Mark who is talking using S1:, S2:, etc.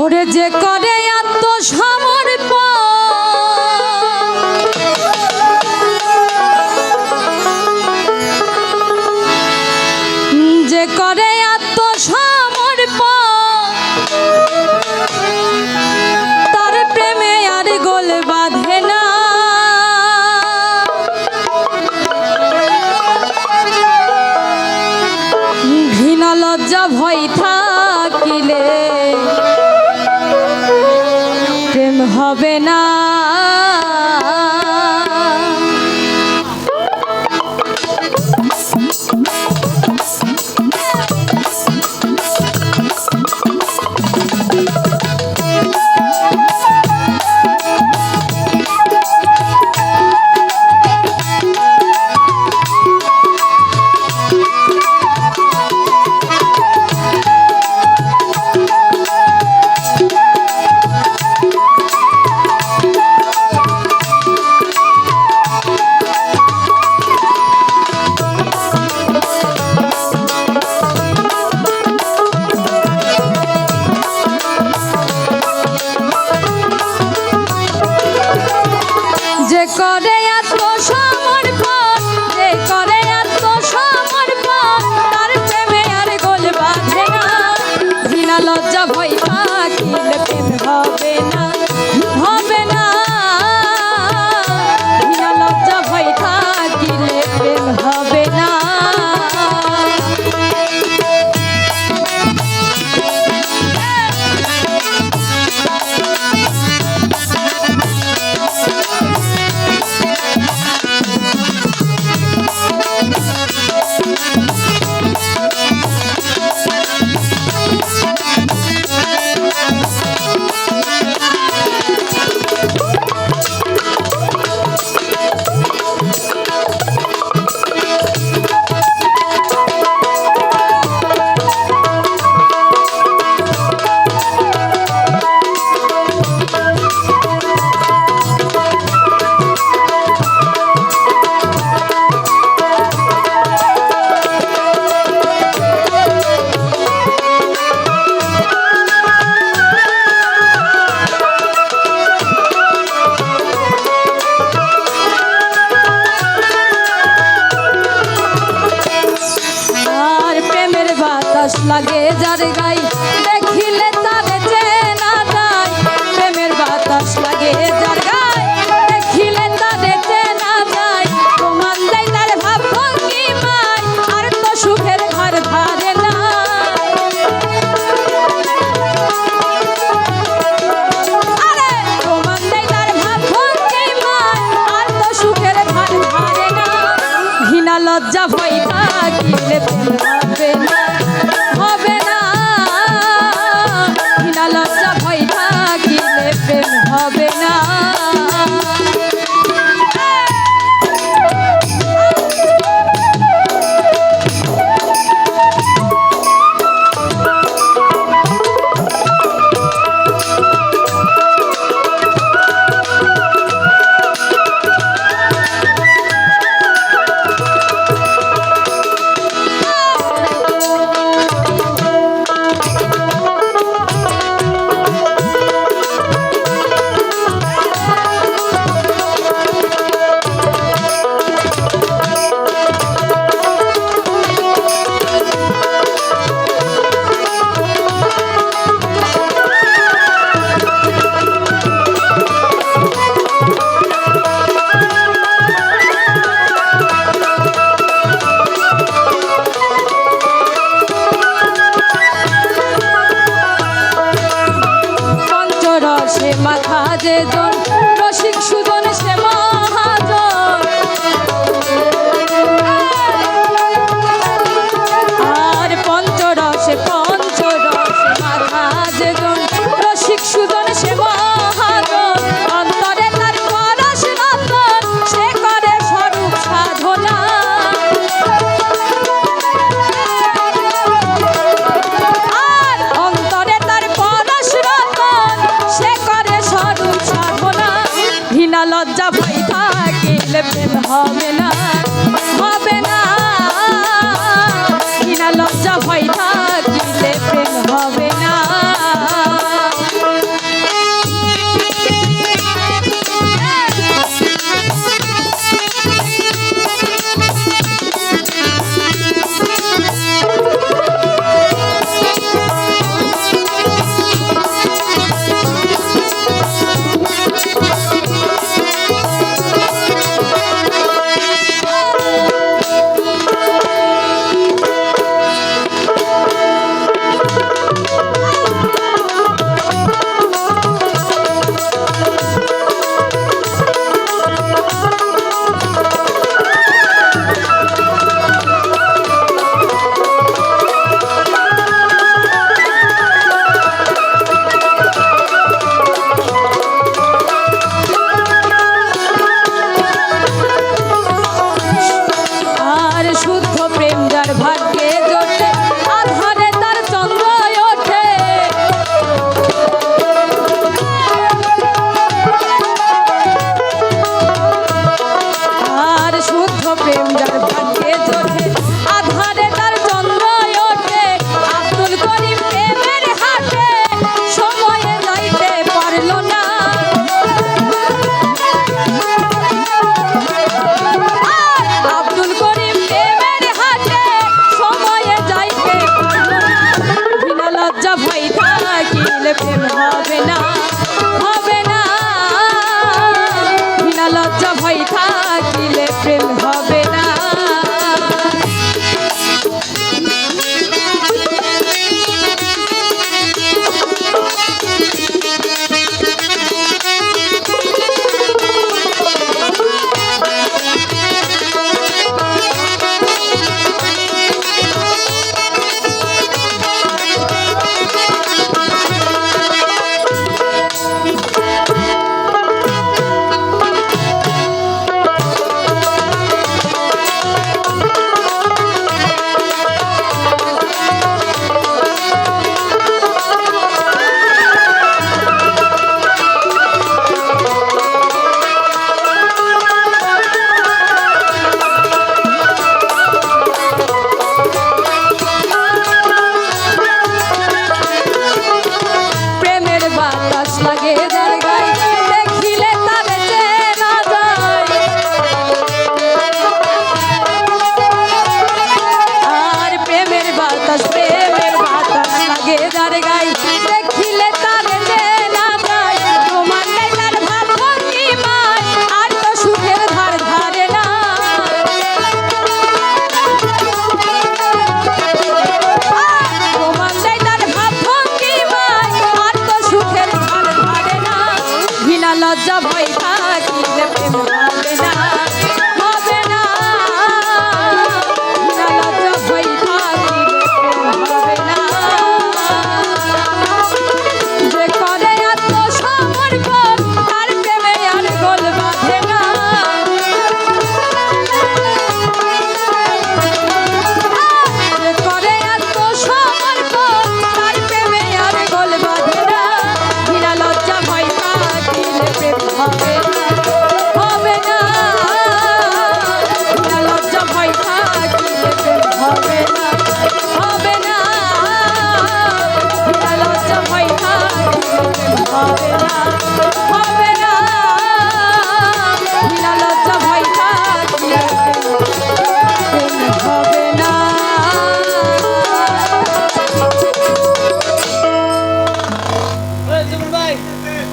S1: ওরে যে করে আত্মসমর্পণ, যে করে আত্মসমর্পণ, তার প্রেমে আর গোল বাঁধে না। ঘৃণা লজ্জা ভয় থাকিলে প্রেম হবে না। যে করে আত্মসমর্পণ, যে করে আত্মসমর্পণ, তার প্রেমে আর গোল বাঁধে না। ঘৃণা লজ্জা ভয় থাকিলে প্রেম হবে না, হবে না। ঘৃণা লজ্জা ভয় থাকিলে প্রেম হবে না। লাগে যার গাই দেখিলে তারে চেনা যায়। প্রেমের বাতাস লাগে যার গাই দেখিলে তারে চেনা যায়। প্রমাণ দেয় তার ভাব ভঙ্গিমায়, আর তো সুখের ঘর ধারে না। আরে প্রমাণ দেয় তার ভাব ভঙ্গিমায়, আর তো সুখের ঘর ধারে না। ঘৃণা লজ্জা ভয় থাকিলে প্রেম হবে না, হবে না। ঘৃণা লজ্জা ভয় থাকিলে প্রেম হবে না। সে মাথা যে জন রসিক সুজন সে মহাজন। আর পঞ্চরসে মাথা যে জন রসিক সুজন সে মহাজন। অন্তরে তার পরশ রতন সে করে স্বরূপ সাধনা। আর প্রেম হবে না, হবে না। বিনা লজ্জা ভয় থাকিলে প্রেম হবে না। প্রেম হবে না, হবে না। বিনা লজ্জা ভয় থাকিলে প্রেম হবে না। লজ্জা